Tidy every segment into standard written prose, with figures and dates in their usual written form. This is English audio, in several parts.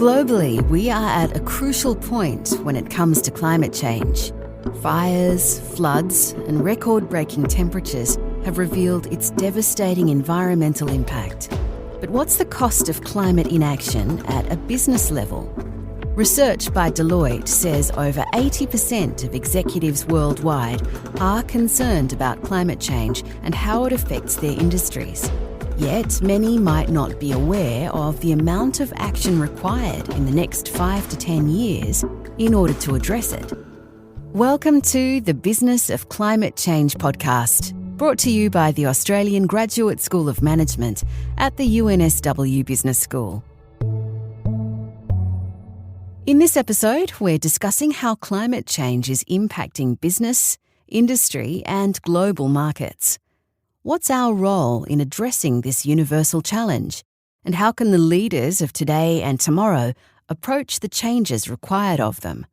Globally, we are at a crucial point when it comes to climate change. Fires, floods, and record-breaking temperatures have revealed its devastating environmental impact. But what's the cost of climate inaction at a business level? Research by Deloitte says over 80% of executives worldwide are concerned about climate change and how it affects their industries. Yet, many might not be aware of the amount of action required in the next 5 to 10 years in order to address it. Welcome to the Business of Climate Change podcast, brought to you by the Australian Graduate School of Management at the UNSW Business School. In this episode, we're discussing how climate change is impacting business, industry, and global markets. What's our role in addressing this universal challenge? And how can the leaders of today and tomorrow approach the changes required of them?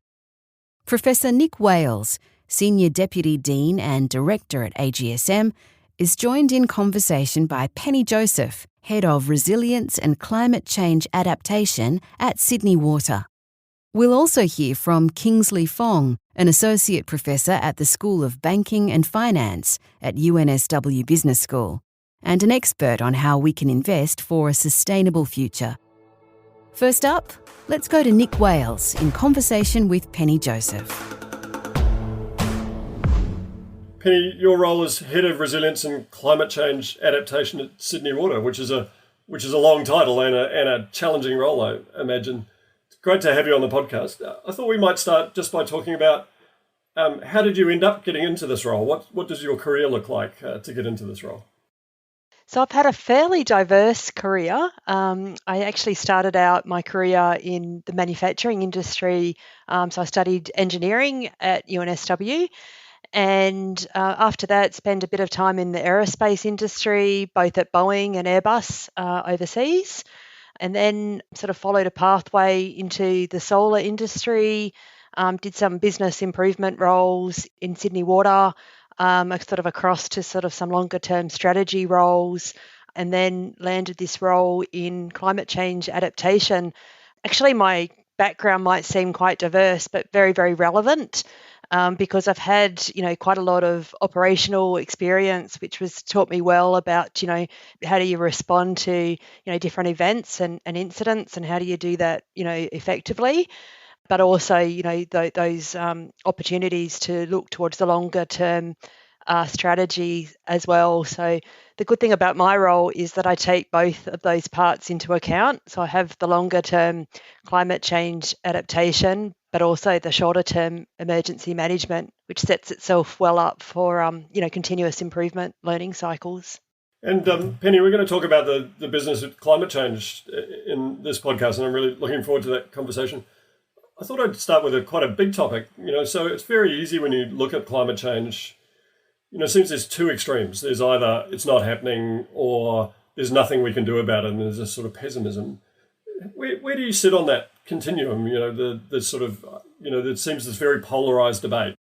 Professor Nick Wailes, Senior Deputy Dean and Director at AGSM, is joined in conversation by Penny Joseph, Head of Resilience and Climate Change Adaptation at Sydney Water. We'll also hear from Kingsley Fong, an Associate Professor at the School of Banking and Finance at UNSW Business School, and an expert on how we can invest for a sustainable future. First up, let's go to Nick Wailes in conversation with Penny Joseph. Penny, your role as Head of Resilience and Climate Change Adaptation at Sydney Water, which is a long title and a challenging role, I imagine. Great to have you on the podcast. I thought we might start just by talking about how did you end up getting into this role? What does your career look like to get into this role? So I've had a fairly diverse career. I actually started out my career in the manufacturing industry. So I studied engineering at UNSW, and after that spent a bit of time in the aerospace industry, both at Boeing and Airbus overseas. And then sort of followed a pathway into the solar industry, did some business improvement roles in Sydney Water, sort of across to sort of some longer term strategy roles, and then landed this role in climate change adaptation. Actually, my background might seem quite diverse, but very, very relevant. Because I've had, quite a lot of operational experience, which was taught me well about, how do you respond to, different events and incidents, and how do you do that, effectively. But also, those opportunities to look towards the longer term strategy as well. So the good thing about my role is that I take both of those parts into account. So I have the longer term climate change adaptation, but also the shorter term emergency management, which sets itself well up for continuous improvement learning cycles. And Penny, we're going to talk about the business of climate change in this podcast, and I'm really looking forward to that conversation. I thought I'd start with quite a big topic. So it's very easy when you look at climate change. It seems there's two extremes. There's either it's not happening or there's nothing we can do about it, and there's a sort of pessimism. Where do you sit on that continuum? The sort of, it seems this very polarized debate.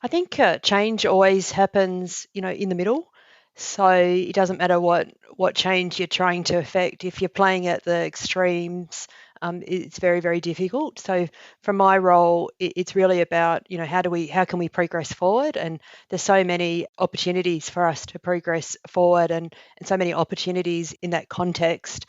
I think change always happens, in the middle. So it doesn't matter what change you're trying to affect. If you're playing at the extremes, it's very, very difficult. So from my role, it's really about, how can we progress forward? And there's so many opportunities for us to progress forward, and so many opportunities in that context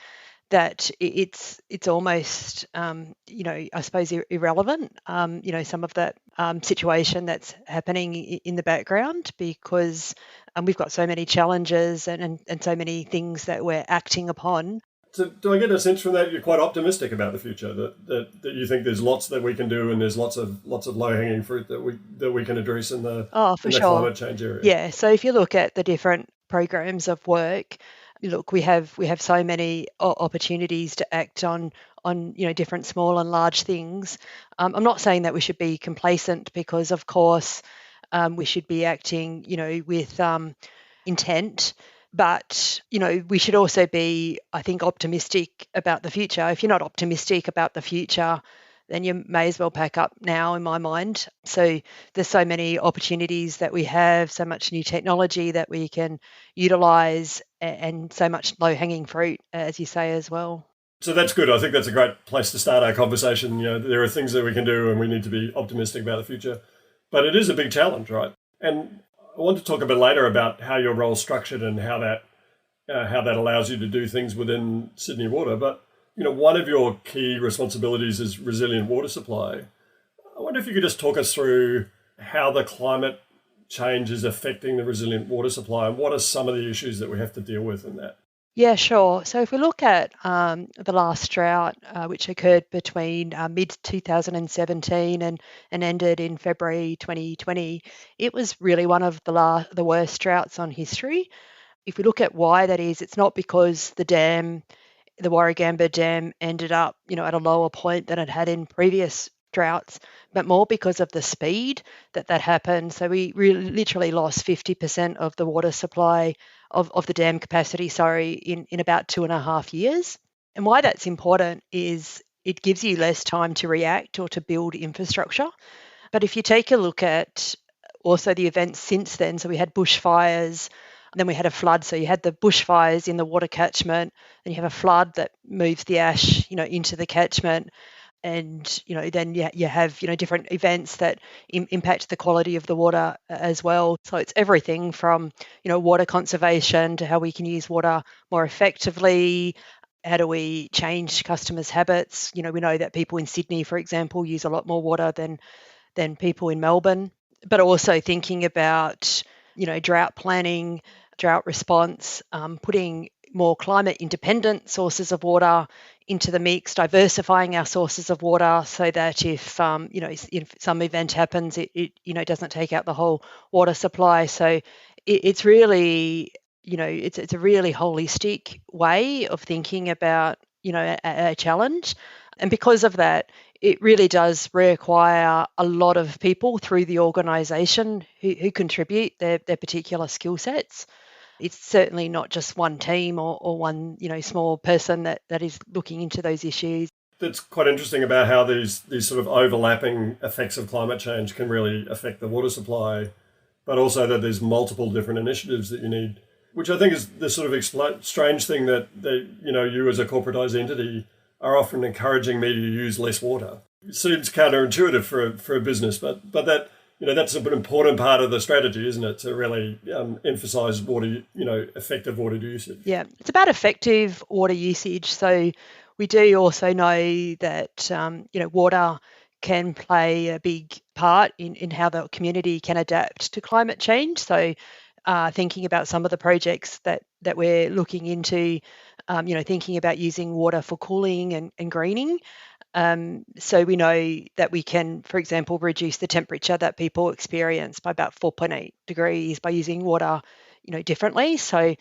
that it's almost, I suppose, irrelevant, some of that situation that's happening in the background, because we've got so many challenges and so many things that we're acting upon. So do I get a sense from that you're quite optimistic about the future, that you think there's lots that we can do and there's lots of low-hanging fruit that we can address in the climate change area? Yeah, so if you look at the different programs of work, look, we have so many opportunities to act on different small and large things. I'm not saying that we should be complacent, because of course we should be acting with intent, but we should also be, I think, optimistic about the future. If you're not optimistic about the future, then you may as well pack up now, in my mind. So there's so many opportunities that we have, so much new technology that we can utilise, and so much low-hanging fruit, as you say, as well. So that's good. I think that's a great place to start our conversation. There are things that we can do and we need to be optimistic about the future. But it is a big challenge, right? And I want to talk a bit later about how your role's structured and how that allows you to do things within Sydney Water. But one of your key responsibilities is resilient water supply. I wonder if you could just talk us through how the climate change is affecting the resilient water supply and what are some of the issues that we have to deal with in that. Yeah, sure. So if we look at the last drought, which occurred between mid 2017 and ended in February 2020, it was really one of the worst droughts on history. If we look at why that is, it's not because the Warragamba Dam ended up, at a lower point than it had in previous droughts, but more because of the speed that happened. So we really literally lost 50% of the water supply of the dam capacity, in about 2.5 years. And why that's important is it gives you less time to react or to build infrastructure. But if you take a look at also the events since then, so we had bushfires, and then we had a flood. So you had the bushfires in the water catchment, and you have a flood that moves the ash, into the catchment. And then you have different events that impact the quality of the water as well. So it's everything from water conservation to how we can use water more effectively. How do we change customers' habits? We know that people in Sydney, for example, use a lot more water than people in Melbourne. But also thinking about drought planning, drought response, putting more climate independent sources of water into the mix, diversifying our sources of water so that if some event happens, it doesn't take out the whole water supply. So it's really it's a really holistic way of thinking about a challenge, and because of that, it really does require a lot of people through the organisation who contribute their particular skill sets. It's certainly not just one team or one small person that is looking into those issues. That's quite interesting about how these sort of overlapping effects of climate change can really affect the water supply, but also that there's multiple different initiatives that you need, which I think is the sort of strange thing that you as a corporatised entity are often encouraging me to use less water. It seems counterintuitive for a business, but that that's an important part of the strategy, isn't it? To really emphasise water, effective water usage. Yeah, it's about effective water usage. So we do also know that water can play a big part in how the community can adapt to climate change. So thinking about some of the projects that we're looking into, thinking about using water for cooling and greening. So we know that we can, for example, reduce the temperature that people experience by about 4.8 degrees by using water, differently. So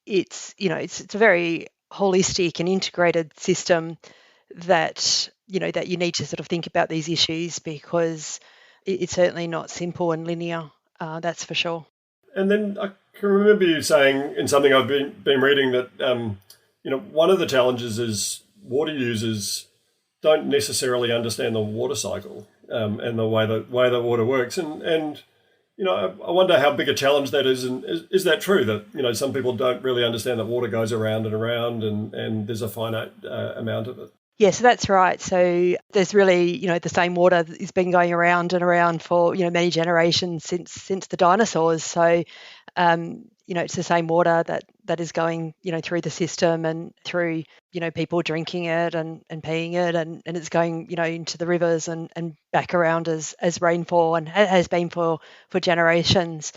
it's a very holistic and integrated system that that you need to sort of think about these issues, because it's certainly not simple and linear. That's for sure. And then I can remember you saying in something I've been reading that one of the challenges is water users don't necessarily understand the water cycle and the way that water works, and I wonder how big a challenge that is, and is that true that some people don't really understand that water goes around and around, and there's a finite amount of it. Yeah, so that's right. So there's really, the same water that has been going around and around for, many generations since the dinosaurs. So, it's the same water that is going, through the system and through, people drinking it and peeing it, and it's going, into the rivers and back around as rainfall, and has been for generations.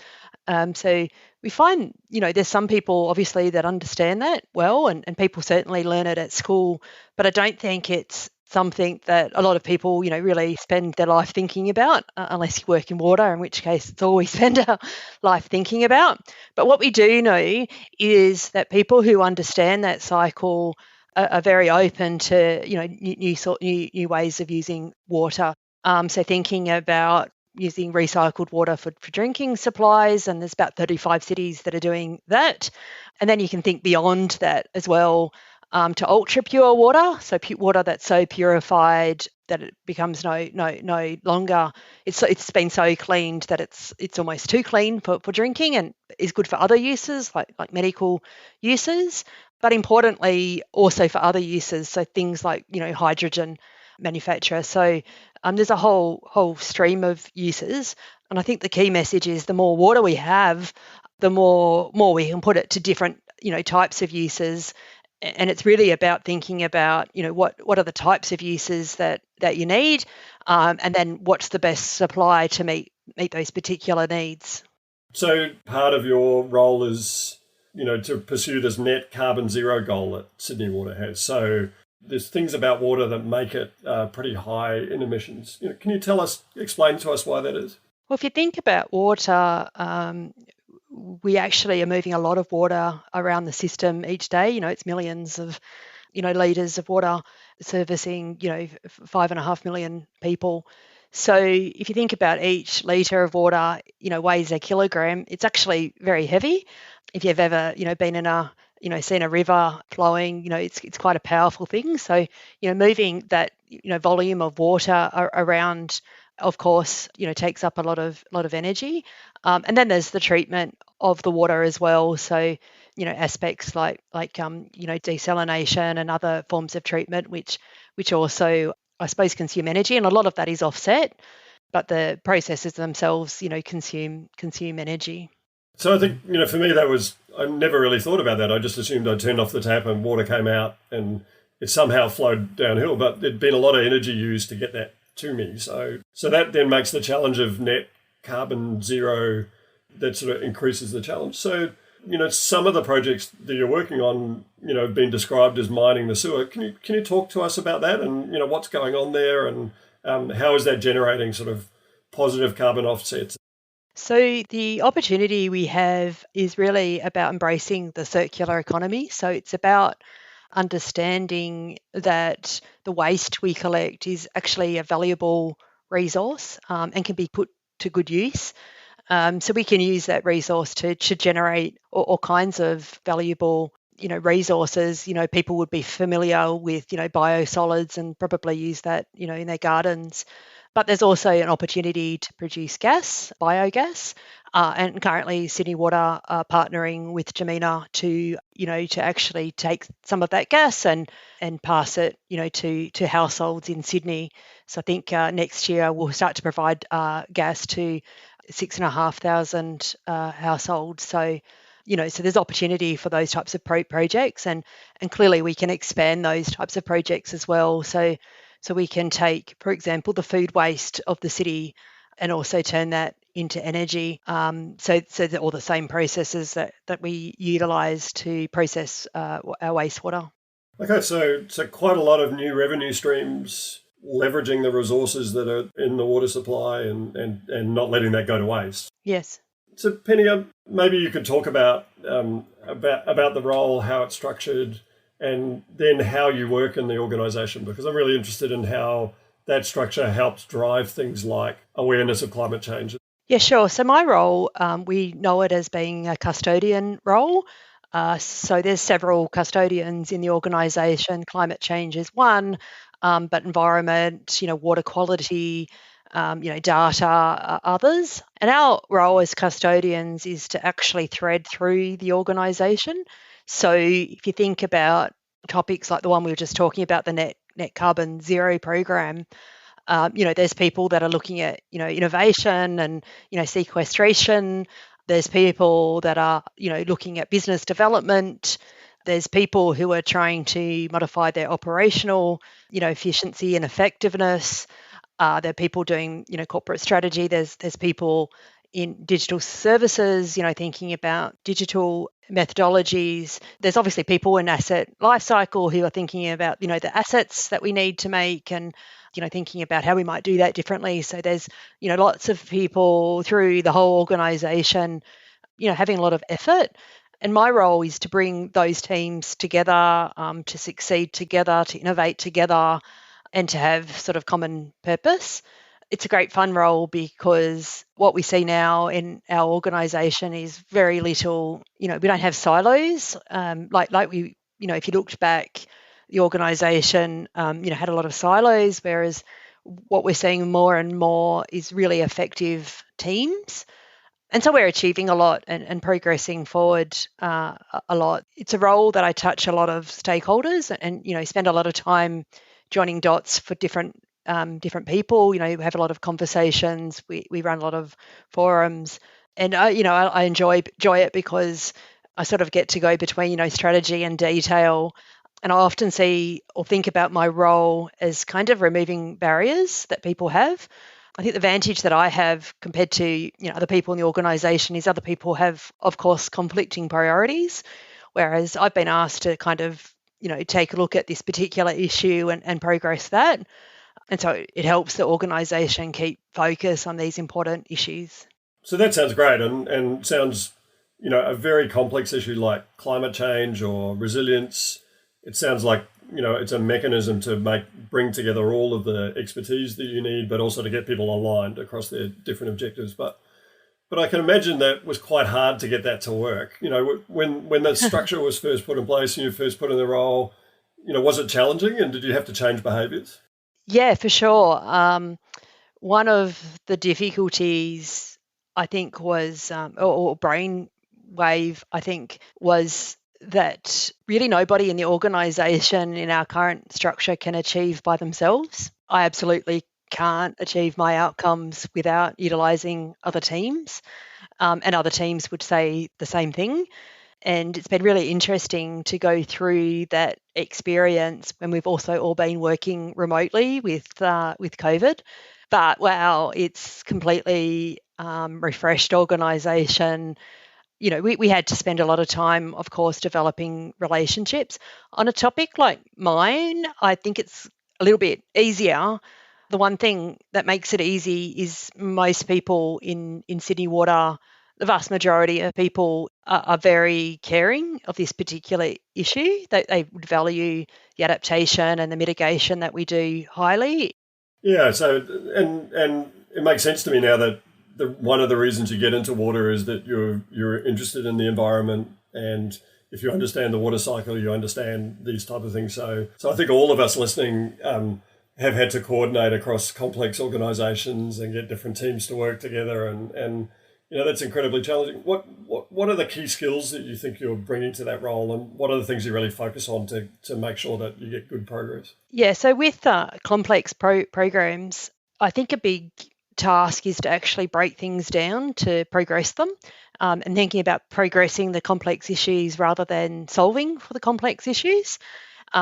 So we find, there's some people obviously that understand that well, and people certainly learn it at school, but I don't think it's something that a lot of people, really spend their life thinking about, unless you work in water, in which case it's all we spend our life thinking about. But what we do know is that people who understand that cycle are very open to, new ways of using water. So thinking about using recycled water for drinking supplies, and there's about 35 cities that are doing that. And then you can think beyond that as well, to ultra pure water, so water that's so purified that it becomes no longer, it's been so cleaned that it's almost too clean for drinking, and is good for other uses like medical uses. but importantly also for other uses, so things like hydrogen manufacture. So there's a whole stream of uses, and I think the key message is the more water we have, the more we can put it to different types of uses. And it's really about thinking about what are the types of uses that you need, and then what's the best supply to meet those particular needs. So part of your role is to pursue this net carbon zero goal that Sydney Water has. So there's things about water that make it pretty high in emissions. Can you explain to us why that is? Well, if you think about water, we actually are moving a lot of water around the system each day. It's millions of litres of water servicing 5.5 million people. So if you think about each litre of water weighs a kilogram, it's actually very heavy. If you've ever been in a seen a river flowing, it's quite a powerful thing. So moving that volume of water around, of course, takes up a lot of energy. And then there's the treatment of the water as well. So aspects like desalination and other forms of treatment, which also, I suppose, consume energy, and a lot of that is offset, but the processes themselves consume energy. So I think for me I never really thought about that. I just assumed I turned off the tap and water came out and it somehow flowed downhill, but there'd been a lot of energy used to get that to me. So that then makes the challenge of net carbon zero, that sort of increases the challenge. So some of the projects that you're working on have been described as mining the sewer. Can you talk to us about that and what's going on there, and how is that generating sort of positive carbon offsets? So the opportunity we have is really about embracing the circular economy. So it's about understanding that the waste we collect is actually a valuable resource, and can be put to good use. So we can use that resource to generate all kinds of valuable resources. People would be familiar with biosolids and probably use that in their gardens. But there's also an opportunity to produce gas, biogas, and currently Sydney Water are partnering with Jamina to actually take some of that gas and pass it to households in Sydney. So I think next year we'll start to provide gas to 6,500 households. So so there's opportunity for those types of projects, and clearly we can expand those types of projects as well. So we can take, for example, the food waste of the city and also turn that into energy. So that all the same processes that we utilise to process our wastewater. Okay, so quite a lot of new revenue streams leveraging the resources that are in the water supply and not letting that go to waste. Yes. So Penny, maybe you could talk about the role, how it's structured, and then how you work in the organisation, because I'm really interested in how that structure helps drive things like awareness of climate change. Yeah, sure. So my role, we know it as being a custodian role. So there's several custodians in the organisation. Climate change is one, but environment, water quality, data are others. And our role as custodians is to actually thread through the organisation. So if you think about topics like the one we were just talking about, the net carbon zero program, there's people that are looking at innovation and sequestration. There's people that are looking at business development. There's people who are trying to modify their operational efficiency and effectiveness. There are people doing corporate strategy. There's people in digital services, thinking about digital methodologies. There's obviously people in asset lifecycle who are thinking about the assets that we need to make and thinking about how we might do that differently. So there's lots of people through the whole organisation having a lot of effort. And my role is to bring those teams together, to succeed together, to innovate together, and to have sort of common purpose. It's a great fun role because what we see now in our organisation is very little, we don't have silos. Like we, if you looked back, the organisation, had a lot of silos, whereas what we're seeing more and more is really effective teams. And so we're achieving a lot and progressing forward a lot. It's a role that I touch a lot of stakeholders and spend a lot of time joining dots for different people. We have a lot of conversations. We run a lot of forums, and I enjoy it because I sort of get to go between strategy and detail. And I often see or think about my role as kind of removing barriers that people have. I think the advantage that I have compared to other people in the organisation is other people have, of course, conflicting priorities, whereas I've been asked to kind of take a look at this particular issue and progress that. And so it helps the organisation keep focus on these important issues. So that sounds great and sounds, a very complex issue like climate change or resilience. It sounds like, it's a mechanism to bring together all of the expertise that you need, but also to get people aligned across their different objectives. But I can imagine that was quite hard to get that to work. When the structure was first put in place and you first put in the role, was it challenging and did you have to change behaviours? Yeah, for sure. One of the difficulties I think was, or brainwave, I think, was that really nobody in the organisation in our current structure can achieve by themselves. I absolutely can't achieve my outcomes without utilising other teams, and other teams would say the same thing. And it's been really interesting to go through that experience when we've also all been working remotely with COVID. But wow, it's completely refreshed organisation. We had to spend a lot of time, of course, developing relationships. On a topic like mine, I think it's a little bit easier. The one thing that makes it easy is most people in Sydney Water, the vast majority of people are very caring of this particular issue. They would value the adaptation and the mitigation that we do highly. Yeah, so and it makes sense to me now that one of the reasons you get into water is that you're interested in the environment, and if you understand the water cycle, you understand these type of things. So I think all of us listening have had to coordinate across complex organisations and get different teams to work together, and that's incredibly challenging. What are the key skills that you think you're bringing to that role, and what are the things you really focus on to make sure that you get good progress? Yeah, so with complex programs, I think a big task is to actually break things down to progress them, and thinking about progressing the complex issues rather than solving for the complex issues,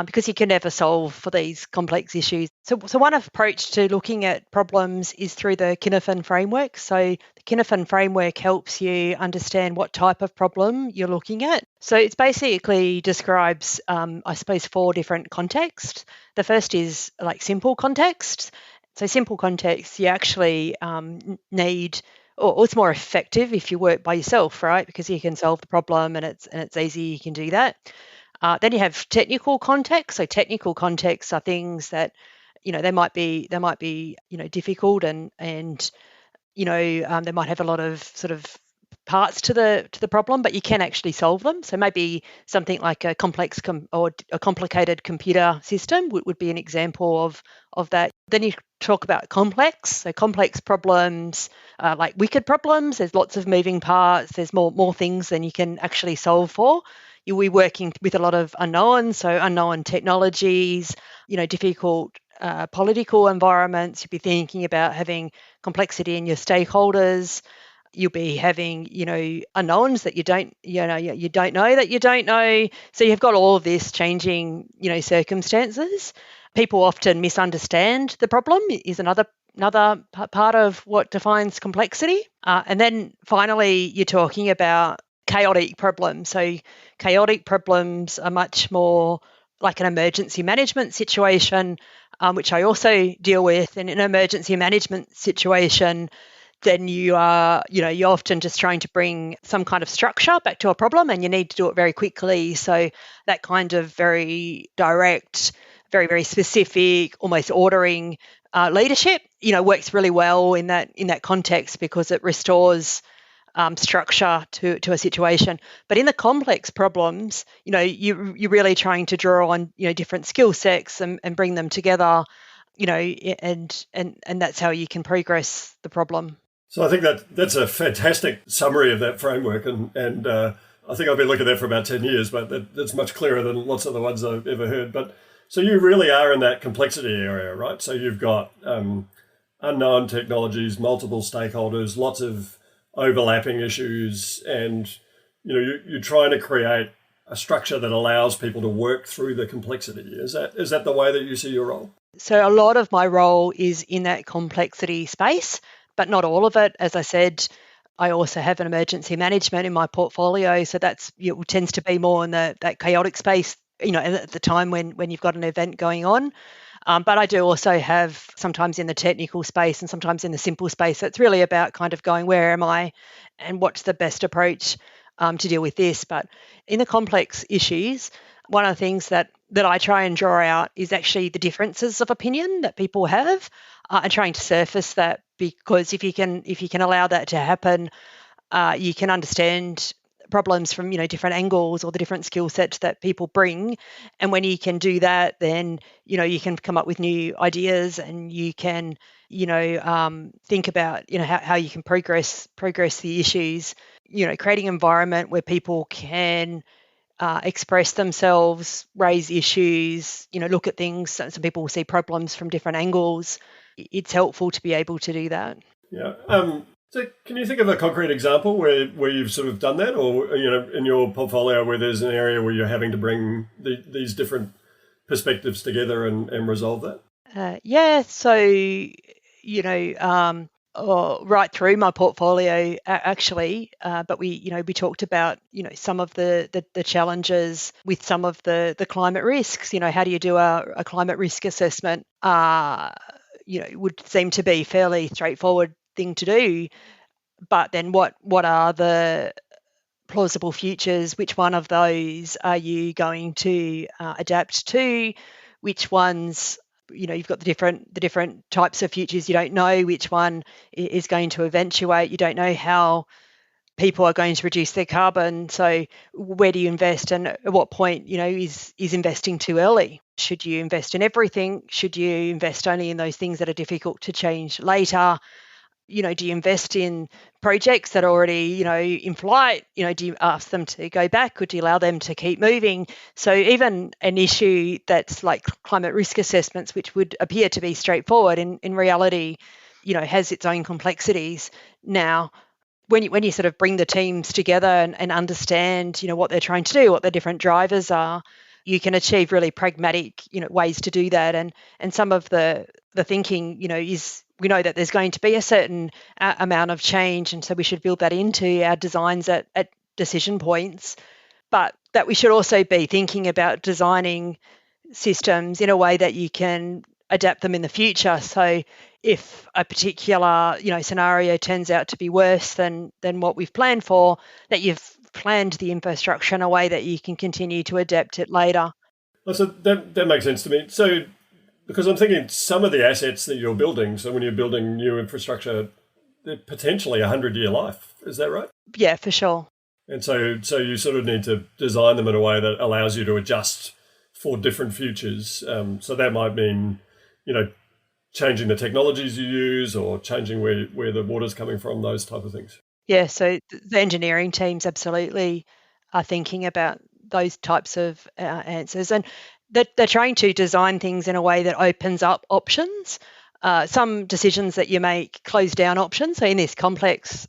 because you can never solve for these complex issues. So one approach to looking at problems is through the Kinefin framework. So the Kinefin framework helps you understand what type of problem you're looking at. So it basically describes, I suppose, 4 different contexts. The first is like simple context. So simple context, you actually need, or it's more effective if you work by yourself, right? Because you can solve the problem and it's easy, you can do that. Then you have technical context. So technical contexts are things that they might be difficult and they might have a lot of sort of parts to the problem, but you can actually solve them. So maybe something like a complex or a complicated computer system would be an example of that. Then you talk about complex. So complex problems, like wicked problems, there's lots of moving parts. There's more things than you can actually solve for. You'll be working with a lot of unknowns, so unknown technologies, difficult political environments. You'll be thinking about having complexity in your stakeholders. You'll be having, unknowns that you don't know that you don't know. So you've got all of this changing, circumstances. People often misunderstand the problem is another part of what defines complexity. And then finally, you're talking about chaotic problems. So chaotic problems are much more like an emergency management situation, which I also deal with. And in an emergency management situation, then you are, you're often just trying to bring some kind of structure back to a problem and you need to do it very quickly. So that kind of very direct, very, very specific, almost ordering leadership, works really well in that context because it restores structure to a situation. But in the complex problems, you're really trying to draw on, different skill sets and bring them together, and that's how you can progress the problem. So I think that's a fantastic summary of that framework, and I think I've been looking at that for about 10 years, but that's much clearer than lots of the ones I've ever heard. But so you really are in that complexity area, right? So you've got unknown technologies, multiple stakeholders, lots of overlapping issues, and you're trying to create a structure that allows people to work through the complexity. Is that the way that you see your role? So a lot of my role is in that complexity space, but not all of it. As I said, I also have an emergency management in my portfolio, so that's tends to be more in that chaotic space. At the time when you've got an event going on. But I do also have sometimes in the technical space and sometimes in the simple space. It's really about kind of going, where am I and what's the best approach to deal with this. But in the complex issues, one of the things that I try and draw out is actually the differences of opinion that people have, and trying to surface that, because if you can allow that to happen, you can understand problems from different angles or the different skill sets that people bring. And when you can do that, then you can come up with new ideas, and you can think about how you can progress the issues, creating an environment where people can express themselves, raise issues, look at things. Some people will see problems from different angles. It's helpful to be able to do that. Yeah. So can you think of a concrete example where you've sort of done that, or in your portfolio where there's an area where you're having to bring these different perspectives together and resolve that? Yeah. So right through my portfolio actually, but we talked about some of the challenges with some of the climate risks. How do you do a climate risk assessment? Would seem to be fairly straightforward thing to do, but then what are the plausible futures? Which one of those are you going to adapt to? Which ones, you've got the different types of futures. You don't know which one is going to eventuate. You don't know how people are going to reduce their carbon. So where do you invest, and at what point is investing too early? Should you invest in everything? Should you invest only in those things that are difficult to change later? Do you invest in projects that are already, in flight? Do you ask them to go back, or do you allow them to keep moving? So even an issue that's like climate risk assessments, which would appear to be straightforward, in reality, has its own complexities. Now, when you sort of bring the teams together and understand, what they're trying to do, what the different drivers are, you can achieve really pragmatic, ways to do that. And some of the thinking, is, we know that there's going to be a certain amount of change, and so we should build that into our designs at decision points. But that we should also be thinking about designing systems in a way that you can adapt them in the future. So if a particular scenario turns out to be worse than what we've planned for, that you've planned the infrastructure in a way that you can continue to adapt it later. So that makes sense to me. So because I'm thinking some of the assets that you're building, so when you're building new infrastructure, they're potentially 100-year life. Is that right? Yeah, for sure. And so you sort of need to design them in a way that allows you to adjust for different futures. So that might mean, changing the technologies you use, or changing where the water's coming from, those type of things. Yeah, so the engineering teams absolutely are thinking about those types of answers, and they're trying to design things in a way that opens up options. Some decisions that you make close down options. So in this complex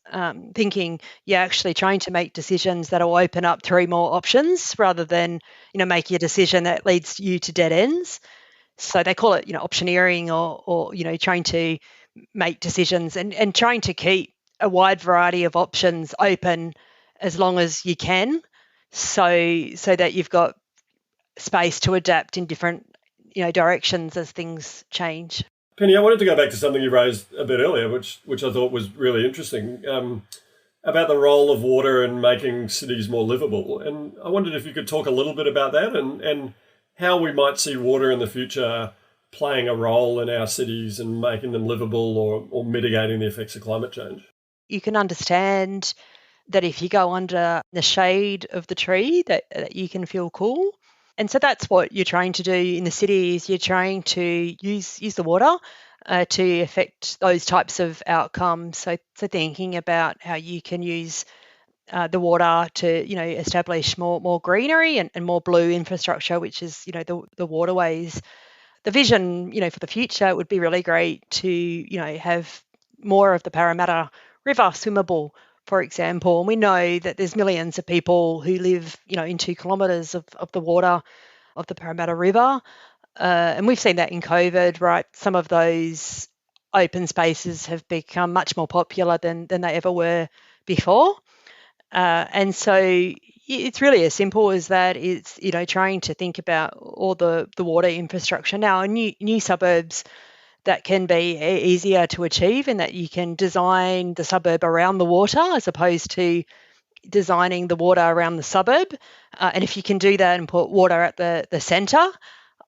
thinking, you're actually trying to make decisions that will open up 3 more options, rather than making a decision that leads you to dead ends. So they call it optioneering, or trying to make decisions and trying to keep a wide variety of options open as long as you can, so that you've got space to adapt in different directions as things change. Penny, I wanted to go back to something you raised a bit earlier, which I thought was really interesting, about the role of water in making cities more livable. And I wondered if you could talk a little bit about that, and how we might see water in the future playing a role in our cities and making them livable, or mitigating the effects of climate change. You can understand that if you go under the shade of the tree, that you can feel cool. And so that's what you're trying to do in the city, is you're trying to use the water to affect those types of outcomes. So thinking about how you can use the water to, establish more greenery and more blue infrastructure, which is, the waterways. The vision, for the future, it would be really great to, have more of the Parramatta River swimmable, for example. And we know that there's millions of people who live, in 2 kilometres of the water of the Parramatta River. And we've seen that in COVID, right? Some of those open spaces have become much more popular than they ever were before. And so it's really as simple as that. It's, trying to think about all the water infrastructure. Now, new suburbs, that can be easier to achieve in that you can design the suburb around the water as opposed to designing the water around the suburb. And if you can do that and put water at the centre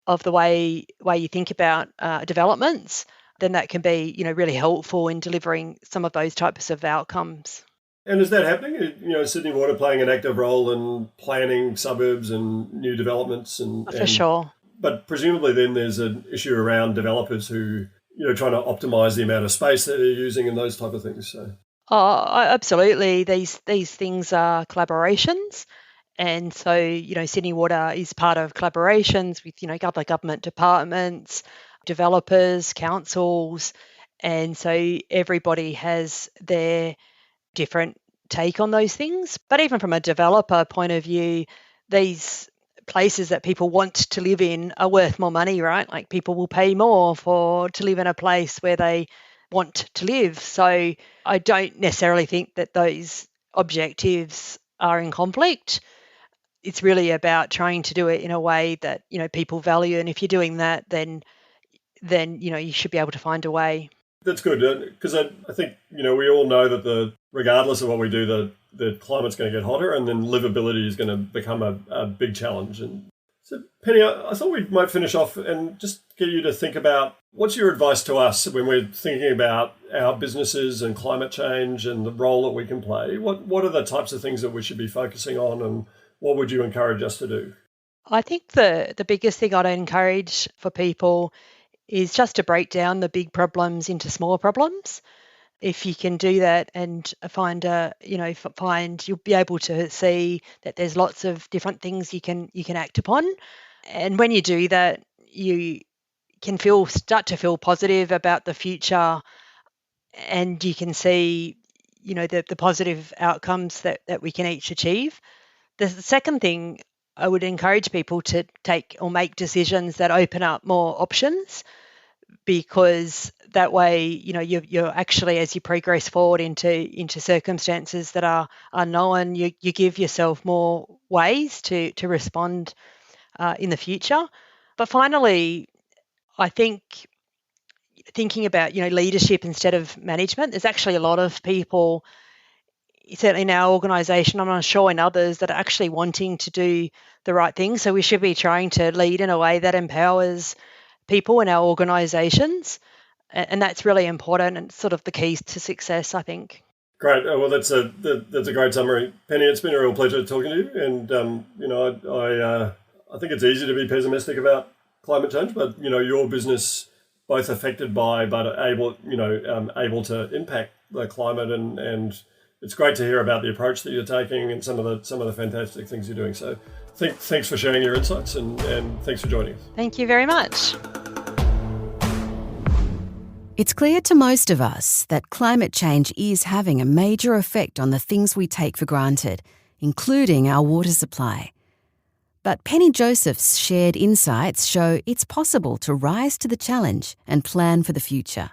of the way you think about developments, then that can be, really helpful in delivering some of those types of outcomes. And is that happening? Sydney Water playing an active role in planning suburbs and new developments? For sure. But presumably then there's an issue around developers who, trying to optimise the amount of space that they're using and those type of things. So. Oh, absolutely. These things are collaborations. And so, Sydney Water is part of collaborations with, other government departments, developers, councils. And so everybody has their different take on those things. But even from a developer point of view, these places that people want to live in are worth more money, right? Like people will pay more to live in a place where they want to live. So I don't necessarily think that those objectives are in conflict. It's really about trying to do it in a way that, people value. And if you're doing that, then you should be able to find a way. That's good, because I think, we all know that regardless of what we do, the climate's going to get hotter and then livability is going to become a big challenge. And so, Penny, I thought we might finish off and just get you to think about what's your advice to us when we're thinking about our businesses and climate change and the role that we can play. What are the types of things that we should be focusing on and what would you encourage us to do? I think the biggest thing I'd encourage for people is just to break down the big problems into smaller problems. If you can do that and find you'll be able to see that there's lots of different things you can act upon. And when you do that, you can start to feel positive about the future, and you can see, the positive outcomes that we can each achieve. The second thing, I would encourage people to take or make decisions that open up more options, because that way, you're actually, as you progress forward into circumstances that are unknown, you give yourself more ways to respond in the future. But finally, I think thinking about, leadership instead of management, there's actually a lot of people, certainly in our organisation, I'm sure in others, that are actually wanting to do the right thing. So we should be trying to lead in a way that empowers people in our organisations, and that's really important and sort of the keys to success, I think. Great. Well, that's a great summary, Penny. It's been a real pleasure talking to you, and I think it's easy to be pessimistic about climate change, but your business both affected by but able to impact the climate, and it's great to hear about the approach that you're taking and some of the fantastic things you're doing. So thanks for sharing your insights and thanks for joining us. Thank you very much. It's clear to most of us that climate change is having a major effect on the things we take for granted, including our water supply. But Penny Joseph's shared insights show it's possible to rise to the challenge and plan for the future.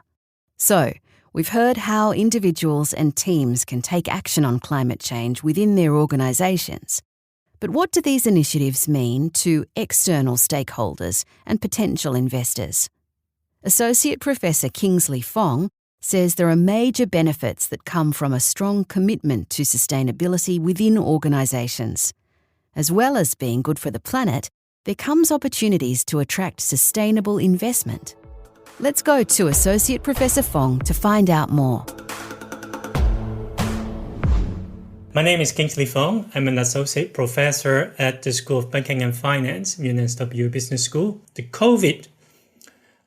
So, we've heard how individuals and teams can take action on climate change within their organisations. But what do these initiatives mean to external stakeholders and potential investors? Associate Professor Kingsley Fong says there are major benefits that come from a strong commitment to sustainability within organisations. As well as being good for the planet, there comes opportunities to attract sustainable investment. Let's go to Associate Professor Fong to find out more. My name is Kingsley Fong. I'm an associate professor at the School of Banking and Finance, UNSW Business School. The COVID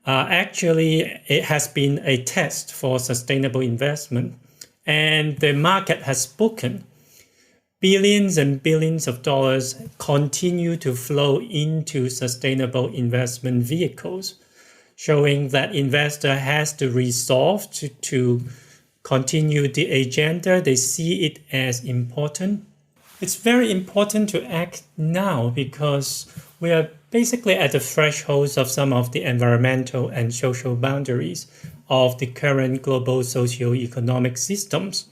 Actually, it has been a test for sustainable investment, and the market has spoken. Billions and billions of dollars continue to flow into sustainable investment vehicles, showing that investor has to resolve to continue the agenda. They see it as important. It's very important to act now because we are basically at the thresholds of some of the environmental and social boundaries of the current global socio-economic systems.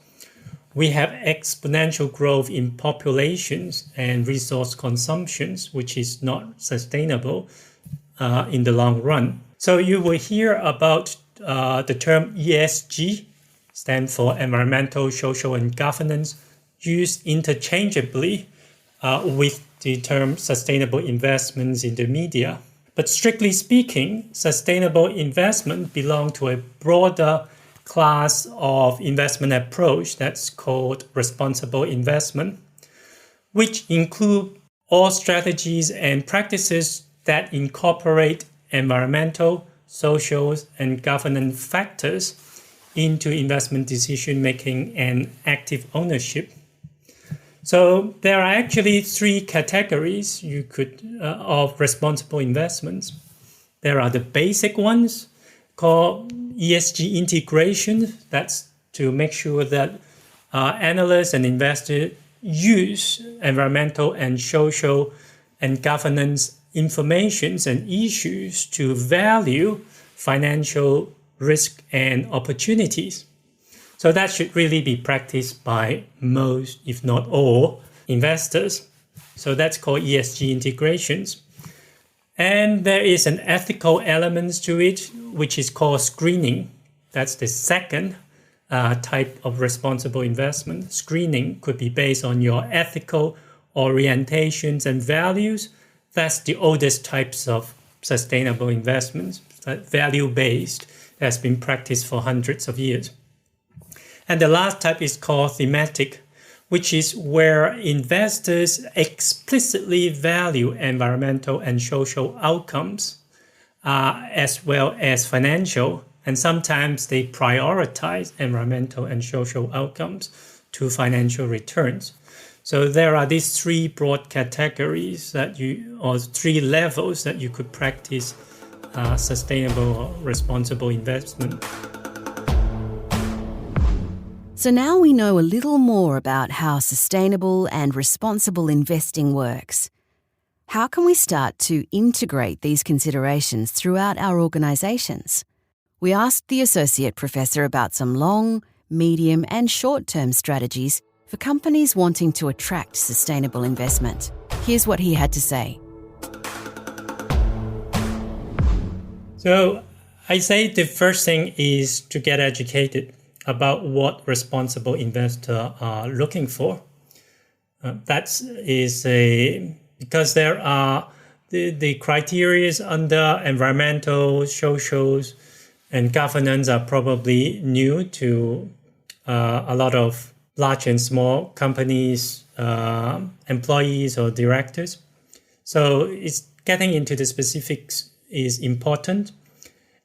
We have exponential growth in populations and resource consumptions, which is not sustainable in the long run. So you will hear about the term ESG, stand for environmental, social, and governance, used interchangeably with the term sustainable investments in the media. But strictly speaking, sustainable investment belongs to a broader class of investment approach that's called responsible investment, which include all strategies and practices that incorporate environmental, social, and governance factors into investment decision-making and active ownership. So there are actually three categories of responsible investments. There are the basic ones called ESG integration. That's to make sure that analysts and investors use environmental and social and governance informations and issues to value financial risk and opportunities. So that should really be practiced by most, if not all, investors. So that's called ESG integrations. And there is an ethical element to it, which is called screening. That's the second type of responsible investment. Screening could be based on your ethical orientations and values. That's the oldest types of sustainable investments, value-based, has been practiced for hundreds of years. And the last type is called thematic, which is where investors explicitly value environmental and social outcomes, as well as financial, and sometimes they prioritize environmental and social outcomes to financial returns. So there are these three broad categories or three levels that you could practice sustainable or responsible investment. So now we know a little more about how sustainable and responsible investing works. How can we start to integrate these considerations throughout our organisations? We asked the Associate Professor about some long, medium and short-term strategies for companies wanting to attract sustainable investment. Here's what he had to say. So I say the first thing is to get educated about what responsible investors are looking for. Because there are the criteria under environmental, social, and governance are probably new to a lot of large and small companies, employees or directors. So it's getting into the specifics is important.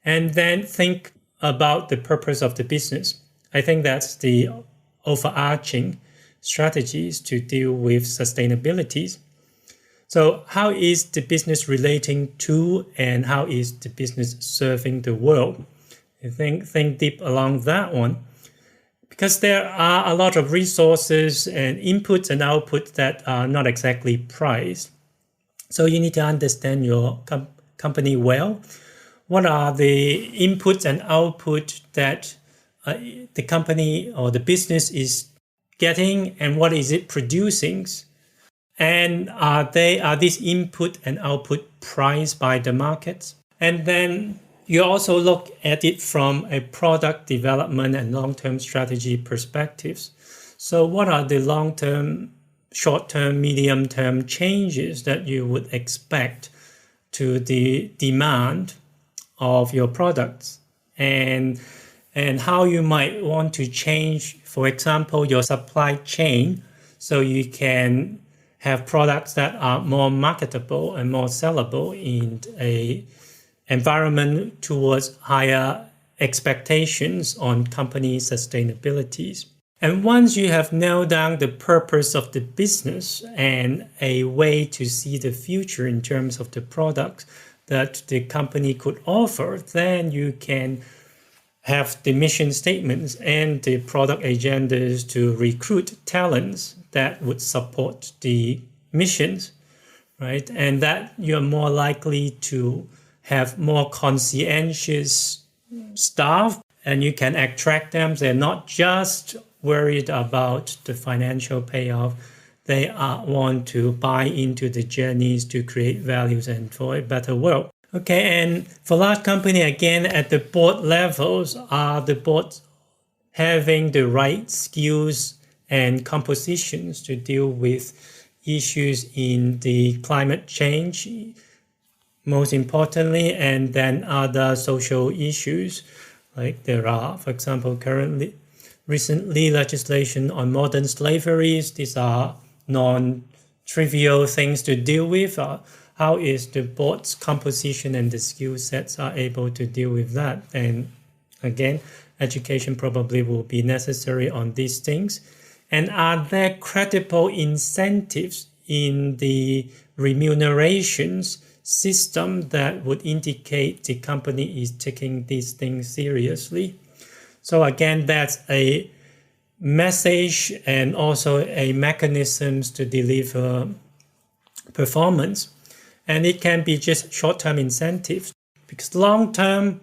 And then think about the purpose of the business. I think that's the overarching strategies to deal with sustainability. So how is the business relating to and how is the business serving the world? I think deep along that one. Because there are a lot of resources and inputs and outputs that are not exactly priced. So you need to understand your company well. What are the inputs and outputs that the company or the business is getting and what is it producing? And are these input and output priced by the markets? And then you also look at it from a product development and long-term strategy perspectives. So what are the long-term, short-term, medium-term changes that you would expect to the demand of your products? And how you might want to change, for example, your supply chain so you can have products that are more marketable and more sellable in a environment towards higher expectations on company sustainability. And once you have nailed down the purpose of the business and a way to see the future in terms of the products that the company could offer, then you can have the mission statements and the product agendas to recruit talents that would support the missions, right? And that you're more likely to have more conscientious staff, and you can attract them. They're not just worried about the financial payoff. They want to buy into the journeys to create values and for a better world. Okay, and for large company, again, at the board levels, are the boards having the right skills and compositions to deal with issues in the climate change, most importantly, and then other social issues. Like there are, for example, recently legislation on modern slavery. These are non-trivial things to deal with. How is the board's composition and the skill sets are able to deal with that? And again, education probably will be necessary on these things. And are there credible incentives in the remunerations system that would indicate the company is taking these things seriously? So again, that's a message and also a mechanisms to deliver performance. And it can be just short-term incentives, because long-term,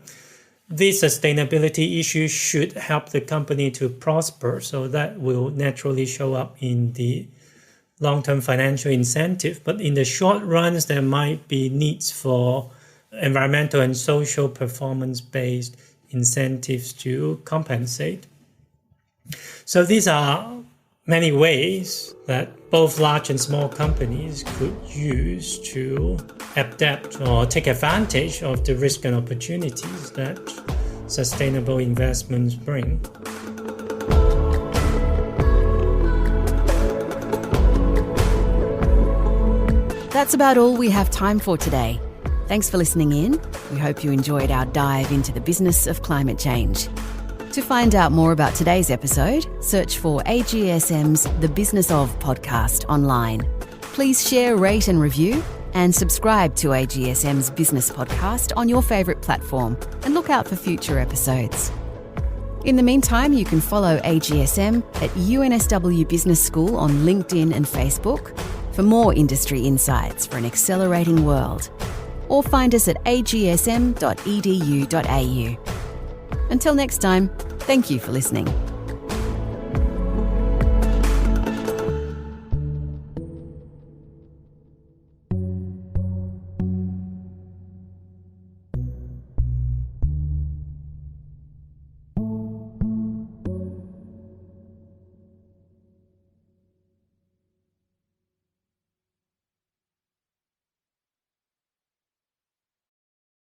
these sustainability issues should help the company to prosper. So that will naturally show up in the long-term financial incentive. But in the short runs, there might be needs for environmental and social performance-based incentives to compensate. So these are many ways that both large and small companies could use to adapt or take advantage of the risk and opportunities that sustainable investments bring. That's about all we have time for today. Thanks for listening in. We hope you enjoyed our dive into the business of climate change. To find out more about today's episode, search for AGSM's The Business Of podcast online. Please share, rate and review, and subscribe to AGSM's business podcast on your favourite platform, and look out for future episodes. In the meantime, you can follow AGSM at UNSW Business School on LinkedIn and Facebook for more industry insights for an accelerating world, or find us at agsm.edu.au. Until next time, thank you for listening.